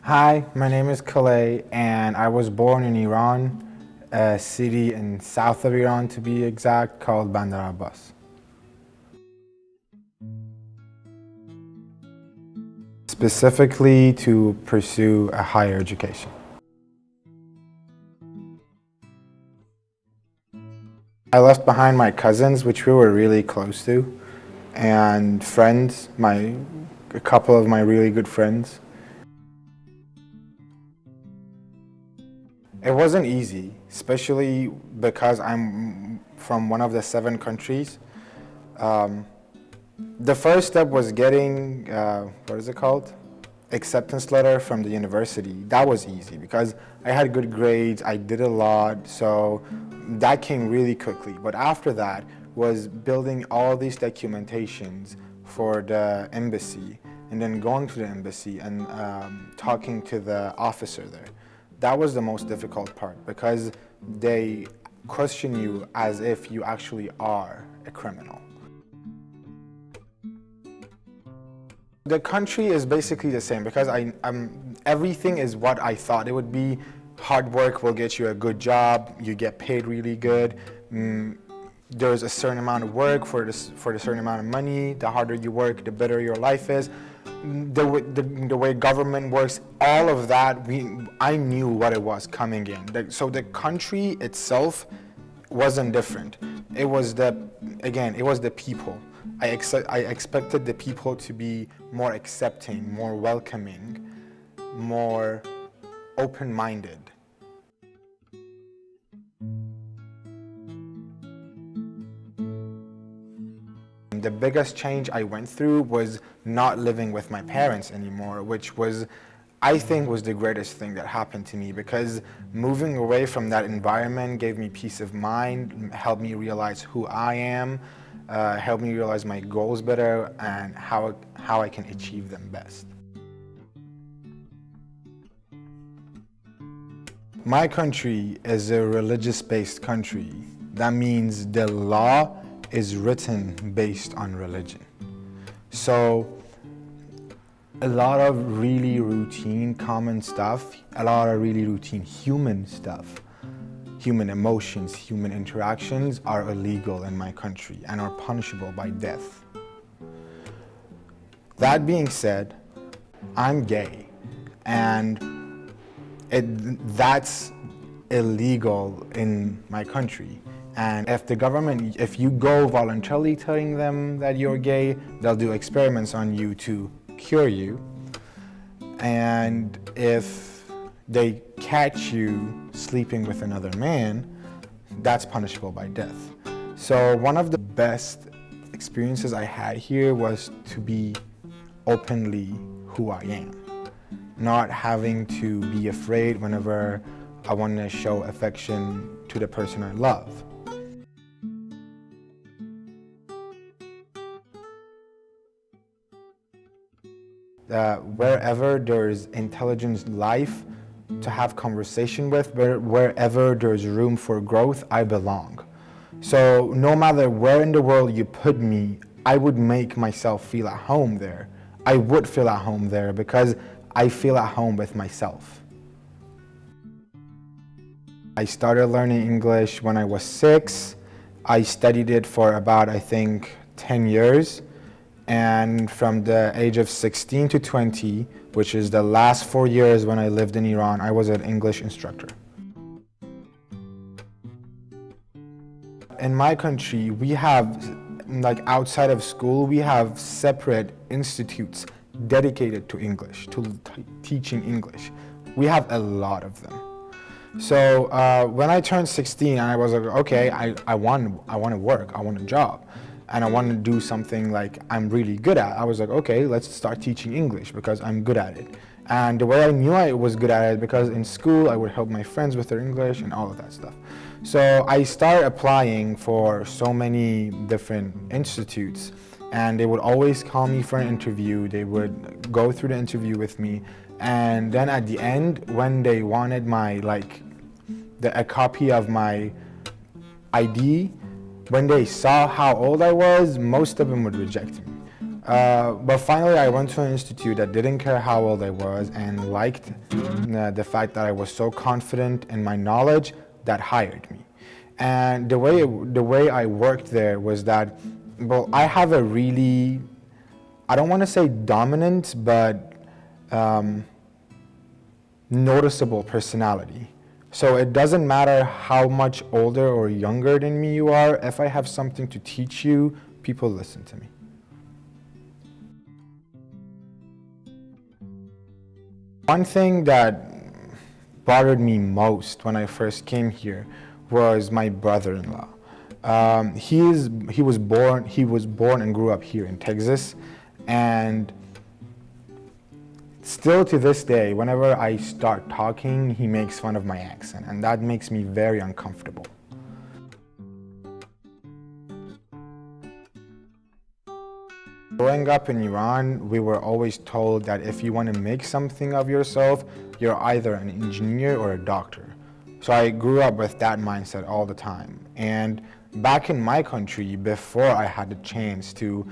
Hi, my name is Kelleh, and I was born in Iran, a city in south of Iran to be exact, called Bandar Abbas. Specifically to pursue a higher education. I left behind my cousins, which we were really close to, and friends, a couple of my really good friends. It wasn't easy, especially because I'm from one of the 7 countries. The first step was getting, what is it called? Acceptance letter from the university. That was easy because I had good grades, I did a lot, so that came really quickly. But after that was building all these documentations for the embassy and then going to the embassy and talking to the officer there. That was the most difficult part because they question you as if you actually are a criminal. The country is basically the same because everything is what I thought it would be. Hard work will get you a good job, you get paid really good. There's a certain amount of work for a certain amount of money. The harder you work, the better your life is. The way government works, all of that, I knew what it was coming in. So the country itself wasn't different. It was the people. I expected the people to be more accepting, more welcoming, more open-minded. The biggest change I went through was not living with my parents anymore, which I think was the greatest thing that happened to me because moving away from that environment gave me peace of mind, helped me realize who I am, helped me realize my goals better and how I can achieve them best. My country is a religious-based country. That means the law is written based on religion. So a lot of really routine common stuff, a lot of really routine human stuff, human emotions, human interactions are illegal in my country and are punishable by death. That being said, I'm gay and that's illegal in my country. And if you go voluntarily telling them that you're gay, they'll do experiments on you to cure you. And if they catch you sleeping with another man, that's punishable by death. So one of the best experiences I had here was to be openly who I am, not having to be afraid whenever I want to show affection to the person I love. Wherever there's intelligent life to have conversation with, wherever there's room for growth, I belong. So no matter where in the world you put me, I would make myself feel at home there. I would feel at home there because I feel at home with myself. I started learning English when I was 6. I studied it for about, I think, 10 years. And from the age of 16 to 20, which is the last 4 years when I lived in Iran, I was an English instructor. In my country, we have, outside of school, we have separate institutes dedicated to English, to teaching English. We have a lot of them. So when I turned 16, I was like, okay, I want to work, I want a job. And I want to do something like I'm really good at. I was like, okay, let's start teaching English because I'm good at it. And the way I knew I was good at it, because in school I would help my friends with their English and all of that stuff. So I started applying for so many different institutes and they would always call me for an interview. They would go through the interview with me. And then at the end, when they wanted a copy of my ID, when they saw how old I was, most of them would reject me. But finally, I went to an institute that didn't care how old I was and liked the fact that I was so confident in my knowledge that hired me. And the way I worked there was that, well, I have a really, I don't want to say dominant, but noticeable personality. So it doesn't matter how much older or younger than me you are, if I have something to teach you, people listen to me. One thing that bothered me most when I first came here was my brother-in-law. He was born and grew up here in Texas, and still to this day, whenever I start talking, he makes fun of my accent, and that makes me very uncomfortable. Growing up in Iran, we were always told that if you want to make something of yourself, you're either an engineer or a doctor. So I grew up with that mindset all the time. And back in my country, before I had the chance to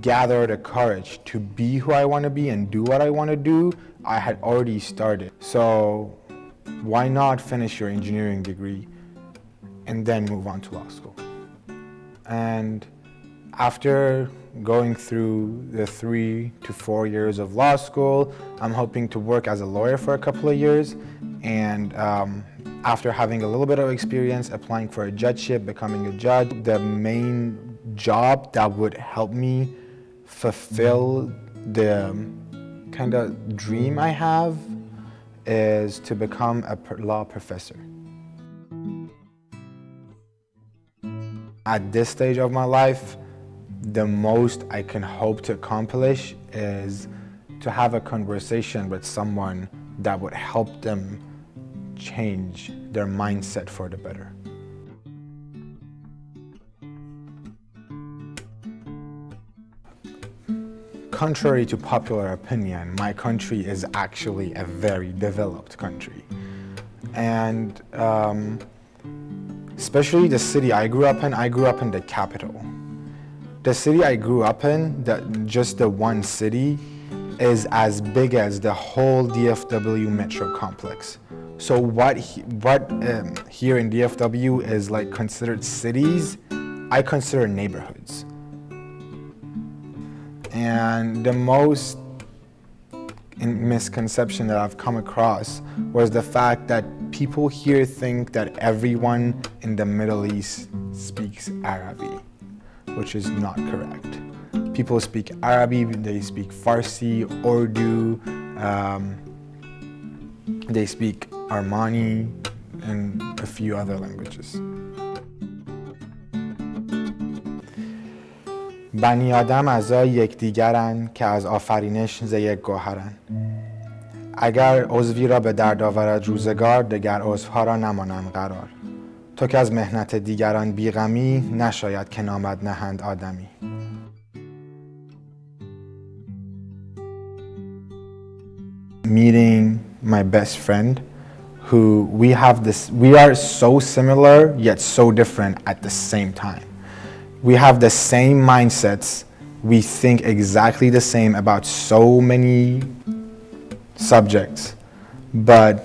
gather the courage to be who I want to be and do what I want to do, I had already started. So why not finish your engineering degree and then move on to law school? And after going through the 3 to 4 years of law school, I'm hoping to work as a lawyer for a couple of years. And after having a little bit of experience applying for a judgeship, becoming a judge, the main job that would help me fulfill the kind of dream I have is to become a law professor. At this stage of my life, the most I can hope to accomplish is to have a conversation with someone that would help them change their mindset for the better. Contrary to popular opinion, my country is actually a very developed country. And especially the city I grew up in the capital. The city I grew up in, just the one city, is as big as the whole DFW metro complex. So what here in DFW is like considered cities, I consider neighborhoods. And the most misconception that I've come across was the fact that people here think that everyone in the Middle East speaks Arabic, which is not correct. People speak Arabic, they speak Farsi, Urdu, they speak Armani, and a few other languages. بنی آدم اعضای یکدیگرن که از آفرینش ز یک گوهرن. اگر عضوی را به درد آورد روزگار، دگر عضوها را نمانند قرار. تو که از محنت دیگران بیغمی، نشاید که نامت نهند آدمی. Meeting my best friend, who we are so similar yet so different at the same time. We have the same mindsets. We think exactly the same about so many subjects, but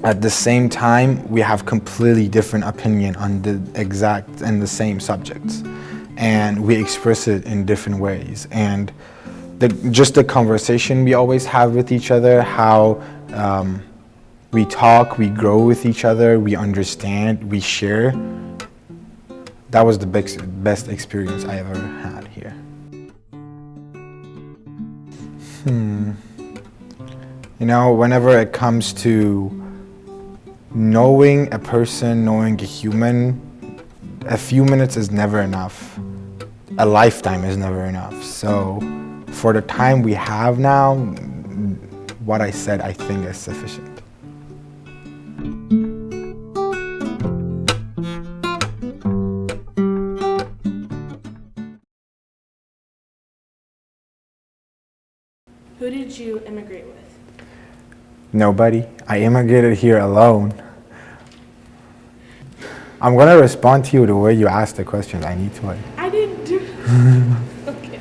at the same time, we have completely different opinion on the exact and the same subjects, and we express it in different ways. And just the conversation we always have with each other, how we talk, we grow with each other, we understand, we share. That was the best experience I ever had here. You know, whenever it comes to knowing a person, knowing a human, a few minutes is never enough. A lifetime is never enough. So for the time we have now, what I said, I think is sufficient. Who did you immigrate with? Nobody. I immigrated here alone. I'm going to respond to you the way you asked the questions. I need to. I didn't do Okay.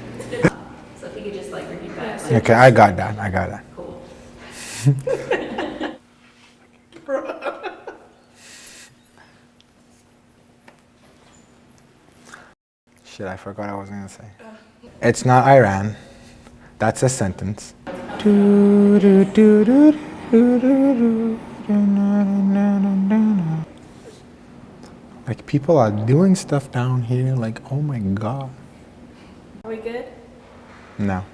So if you could just like repeat that. Okay, I got that. I got that. Cool. Shit, I forgot what I was gonna say. It's not Iran. That's a sentence. Like people are doing stuff down here. Like, oh my god. Are we good? No.